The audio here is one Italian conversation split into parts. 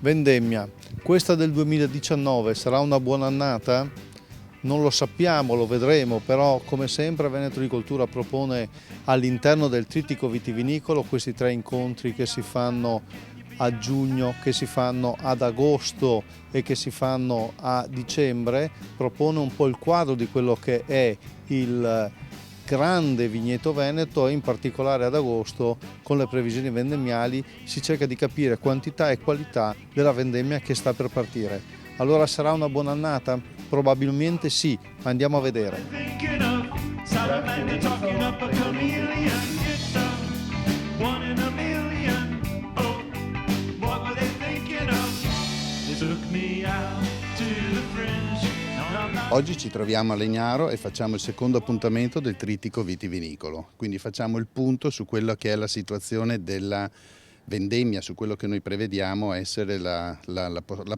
Vendemmia, questa del 2019 sarà una buona annata? Non lo sappiamo, lo vedremo, però come sempre Veneto Agricoltura propone all'interno del trittico vitivinicolo questi 3 incontri che si fanno a giugno, che si fanno ad agosto e che si fanno a dicembre, propone un po' il quadro di quello che è il grande vigneto veneto e in particolare ad agosto con le previsioni vendemmiali si cerca di capire quantità e qualità della vendemmia che sta per partire. Allora sarà una buona annata? Probabilmente sì, ma andiamo a vedere. Oggi ci troviamo a Legnaro e facciamo il secondo appuntamento del trittico vitivinicolo, quindi facciamo il punto su quella che è la situazione della vendemmia, su quello che noi prevediamo essere la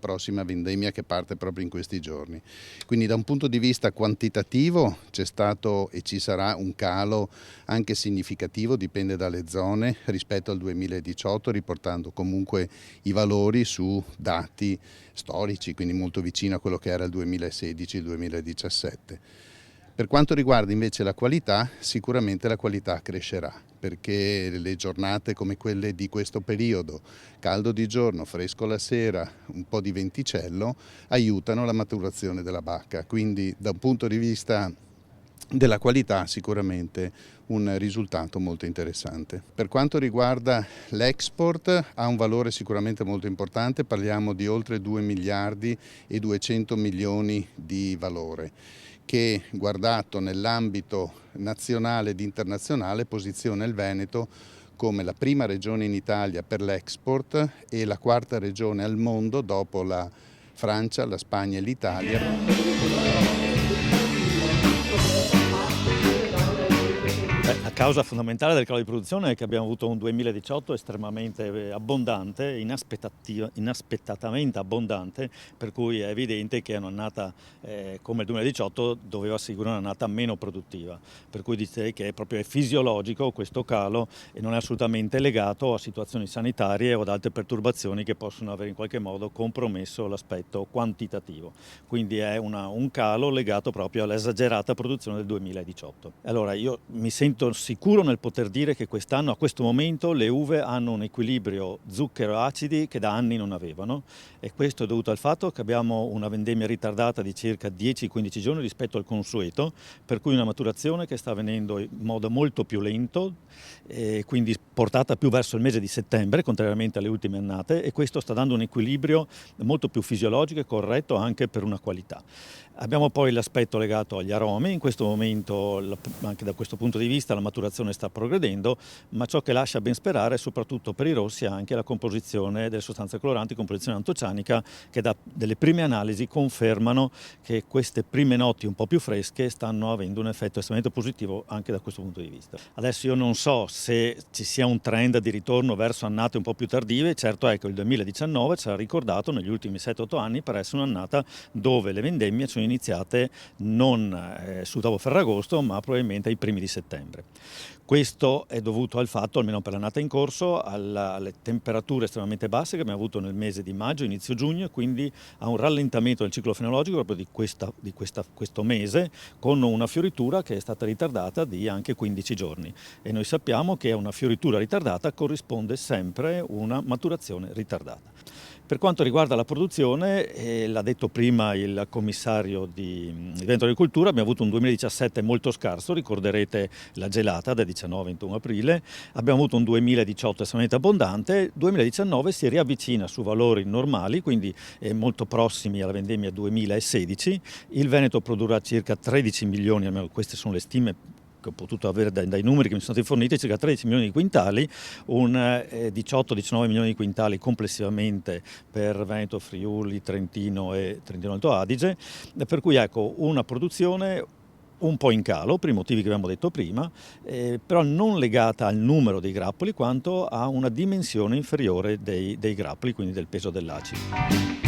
prossima vendemmia che parte proprio in questi giorni. Quindi da un punto di vista quantitativo c'è stato e ci sarà un calo anche significativo, dipende dalle zone, rispetto al 2018, riportando comunque i valori su dati storici, quindi molto vicino a quello che era il 2016 il 2017. Per quanto riguarda invece la qualità, sicuramente la qualità crescerà, perché le giornate come quelle di questo periodo, caldo di giorno, fresco la sera, un po' di venticello, aiutano la maturazione della bacca. Quindi da un punto di vista della qualità sicuramente un risultato molto interessante. Per quanto riguarda l'export ha un valore sicuramente molto importante, parliamo di oltre 2 miliardi e 200 milioni di valore, che guardato nell'ambito nazionale ed internazionale posiziona il Veneto come la prima regione in Italia per l'export e la quarta regione al mondo dopo la Francia, la Spagna e l'Italia. La causa fondamentale del calo di produzione è che abbiamo avuto un 2018 estremamente abbondante, inaspettatamente abbondante, per cui è evidente che un'annata come il 2018 doveva seguire un'annata meno produttiva, per cui direi che è fisiologico questo calo e non è assolutamente legato a situazioni sanitarie o ad altre perturbazioni che possono aver in qualche modo compromesso l'aspetto quantitativo. Quindi è un calo legato proprio all'esagerata produzione del 2018. Allora io mi sento sicuro nel poter dire che quest'anno, a questo momento, le uve hanno un equilibrio zucchero-acidi che da anni non avevano, e questo è dovuto al fatto che abbiamo una vendemmia ritardata di circa 10-15 giorni rispetto al consueto, per cui una maturazione che sta avvenendo in modo molto più lento e quindi portata più verso il mese di settembre, contrariamente alle ultime annate, e questo sta dando un equilibrio molto più fisiologico e corretto anche per una qualità. Abbiamo poi l'aspetto legato agli aromi. In questo momento, anche da questo punto di vista, la maturazione sta progredendo, ma ciò che lascia ben sperare, soprattutto per i rossi, è anche la composizione delle sostanze coloranti, composizione antocianica, che da delle prime analisi confermano che queste prime notti un po' più fresche stanno avendo un effetto estremamente positivo anche da questo punto di vista. Adesso io non so se ci sia un trend di ritorno verso annate un po' più tardive, certo è che il 2019 sarà ricordato negli ultimi 7-8 anni per essere un'annata dove le vendemmie sono iniziate non su dopo Ferragosto, ma probabilmente ai primi di settembre. Questo è dovuto al fatto, almeno per l'annata in corso, alle temperature estremamente basse che abbiamo avuto nel mese di maggio, inizio giugno, e quindi a un rallentamento del ciclo fenologico proprio di questo mese, con una fioritura che è stata ritardata di anche 15 giorni. E noi sappiamo che a una fioritura ritardata corrisponde sempre una maturazione ritardata. Per quanto riguarda la produzione, l'ha detto prima il commissario di Veneto Agricoltura, abbiamo avuto un 2017 molto scarso, ricorderete la gelata del 19-21 aprile, abbiamo avuto un 2018 estremamente abbondante, il 2019 si riavvicina su valori normali, quindi molto prossimi alla vendemmia 2016, il Veneto produrrà circa 13 milioni, almeno queste sono le stime che ho potuto avere dai numeri che mi sono stati forniti, circa 13 milioni di quintali, un 18-19 milioni di quintali complessivamente per Veneto, Friuli, Trentino e Trentino Alto Adige, per cui ecco una produzione un po' in calo, per i motivi che abbiamo detto prima, però non legata al numero dei grappoli quanto a una dimensione inferiore dei grappoli, quindi del peso dell'acido.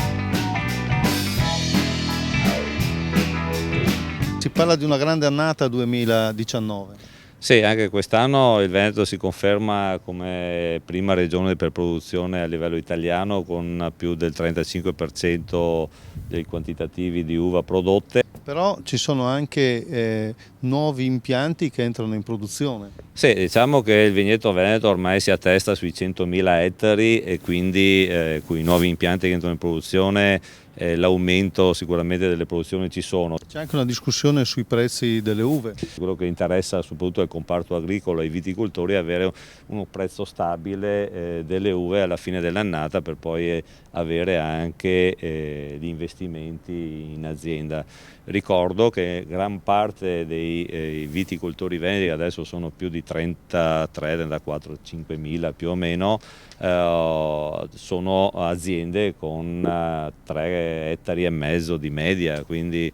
Si parla di una grande annata 2019. Sì, anche quest'anno il Veneto si conferma come prima regione per produzione a livello italiano, con più del 35% dei quantitativi di uva prodotte. Però ci sono anche nuovi impianti che entrano in produzione. Sì, diciamo che il vigneto Veneto ormai si attesta sui 100.000 ettari e quindi con i nuovi impianti che entrano in produzione l'aumento sicuramente delle produzioni ci sono. C'è anche una discussione sui prezzi delle uve. Quello che interessa soprattutto al comparto agricolo e ai viticoltori è avere un prezzo stabile delle uve alla fine dell'annata, per poi avere anche gli investimenti in azienda. Ricordo che gran parte dei viticoltori veneti, adesso sono più di 33, 34, 5.000 più o meno, sono aziende con 3 ettari e mezzo di media, quindi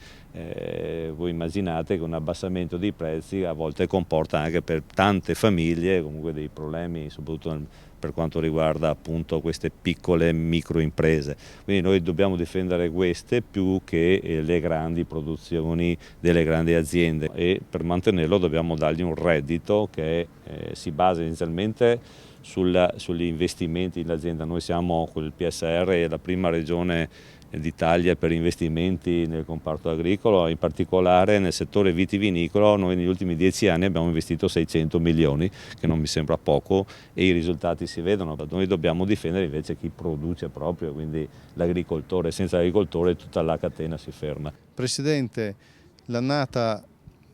voi immaginate che un abbassamento dei prezzi a volte comporta anche per tante famiglie comunque dei problemi, soprattutto per quanto riguarda appunto queste piccole microimprese. Quindi noi dobbiamo difendere queste più che le grandi produzioni delle grandi aziende, e per mantenerlo dobbiamo dargli un reddito che si basa inizialmente sugli investimenti in azienda. Noi siamo con il PSR la prima regione d'Italia per investimenti nel comparto agricolo, in particolare nel settore vitivinicolo. Noi negli ultimi 10 anni abbiamo investito 600 milioni, che non mi sembra poco, e i risultati si vedono. Noi dobbiamo difendere invece chi produce proprio, quindi l'agricoltore. Senza l'agricoltore tutta la catena si ferma. Presidente, l'annata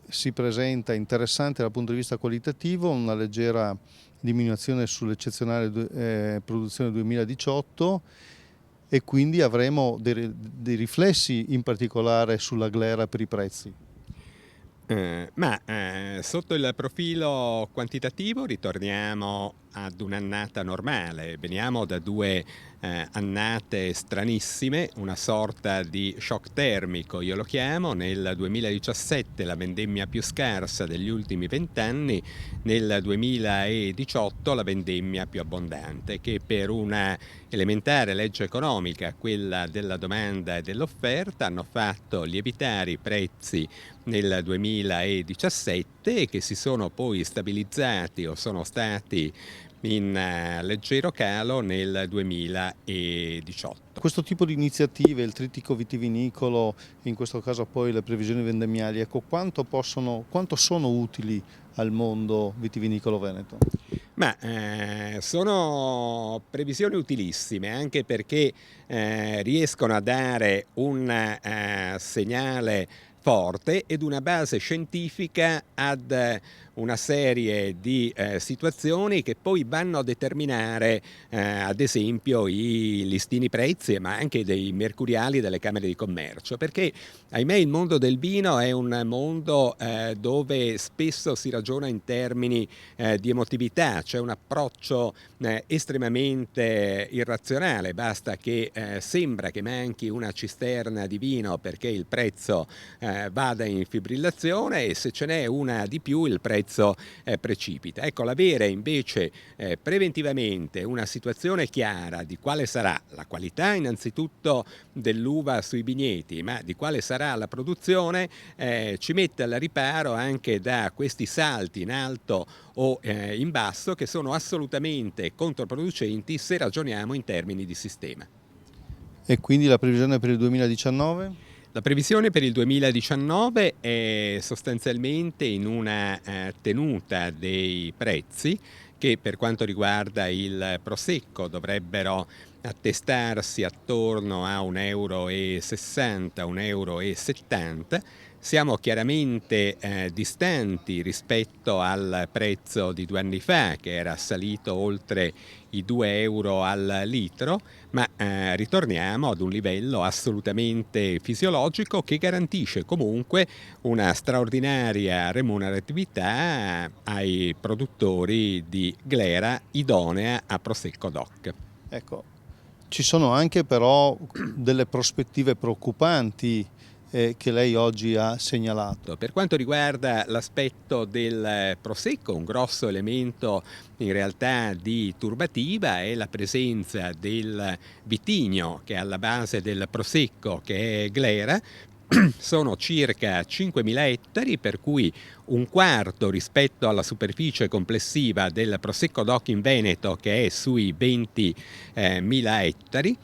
si presenta interessante dal punto di vista qualitativo, una leggera diminuzione sull'eccezionale produzione 2018, e quindi avremo dei riflessi in particolare sulla glera per i prezzi. Sotto il profilo quantitativo ritorniamo ad un'annata normale. Veniamo da 2 annate stranissime, una sorta di shock termico, io lo chiamo. Nel 2017 la vendemmia più scarsa degli ultimi 20 anni, nel 2018 la vendemmia più abbondante, che per una elementare legge economica, quella della domanda e dell'offerta, hanno fatto lievitare i prezzi nel 2017 e che si sono poi stabilizzati o sono stati in leggero calo nel 2018. Questo tipo di iniziative, il trittico vitivinicolo, in questo caso poi le previsioni vendemmiali, ecco, quanto sono utili al mondo vitivinicolo veneto? Sono previsioni utilissime, anche perché riescono a dare un segnale forte ed una base scientifica ad una serie di situazioni che poi vanno a determinare ad esempio i listini prezzi, ma anche dei mercuriali delle camere di commercio, perché ahimè il mondo del vino è un mondo dove spesso si ragiona in termini di emotività. C'è un approccio estremamente irrazionale, basta che sembra che manchi una cisterna di vino perché il prezzo vada in fibrillazione, e se ce n'è una di più il prezzo precipita. Ecco, l'avere invece preventivamente una situazione chiara di quale sarà la qualità innanzitutto dell'uva sui vigneti, ma di quale sarà la produzione, ci mette al riparo anche da questi salti in alto o in basso, che sono assolutamente controproducenti se ragioniamo in termini di sistema. E quindi la previsione per il 2019? La previsione per il 2019 è sostanzialmente in una tenuta dei prezzi, che per quanto riguarda il Prosecco dovrebbero attestarsi attorno a 1,60 euro, 1,70 euro. Siamo chiaramente distanti rispetto al prezzo di 2 anni fa, che era salito oltre i 2 euro al litro, ma ritorniamo ad un livello assolutamente fisiologico che garantisce comunque una straordinaria remuneratività ai produttori di glera idonea a Prosecco DOC. Ecco, ci sono anche però delle prospettive preoccupanti che lei oggi ha segnalato. Per quanto riguarda l'aspetto del Prosecco, un grosso elemento in realtà di turbativa è la presenza del vitigno che è alla base del Prosecco, che è glera, sono circa 5.000 ettari, per cui un quarto rispetto alla superficie complessiva del Prosecco DOC in Veneto, che è sui 20.000 ettari,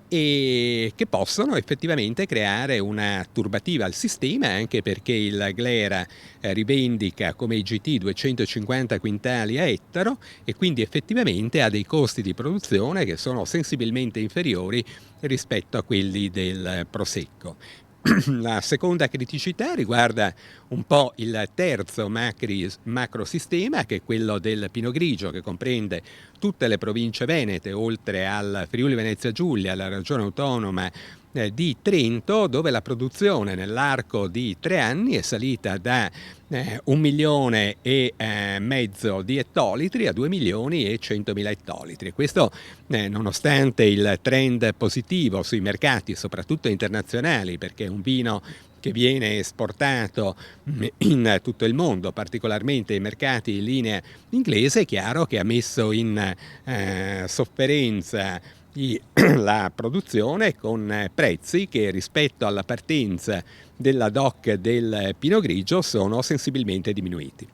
e che possono effettivamente creare una turbativa al sistema, anche perché il Glera rivendica come IGT 250 quintali a ettaro e quindi effettivamente ha dei costi di produzione che sono sensibilmente inferiori rispetto a quelli del Prosecco. La seconda criticità riguarda un po' il terzo macrosistema, che è quello del Pinot Grigio, che comprende tutte le province venete, oltre al Friuli Venezia Giulia, alla regione autonoma di Trento, dove la produzione nell'arco di 3 anni è salita da 1,5 milioni di ettolitri a 2.100.000 ettolitri. Questo nonostante il trend positivo sui mercati, soprattutto internazionali, perché è un vino che viene esportato in tutto il mondo, particolarmente ai mercati in linea inglese. È chiaro che ha messo in sofferenza la produzione con prezzi che rispetto alla partenza della DOC del Pinot Grigio sono sensibilmente diminuiti.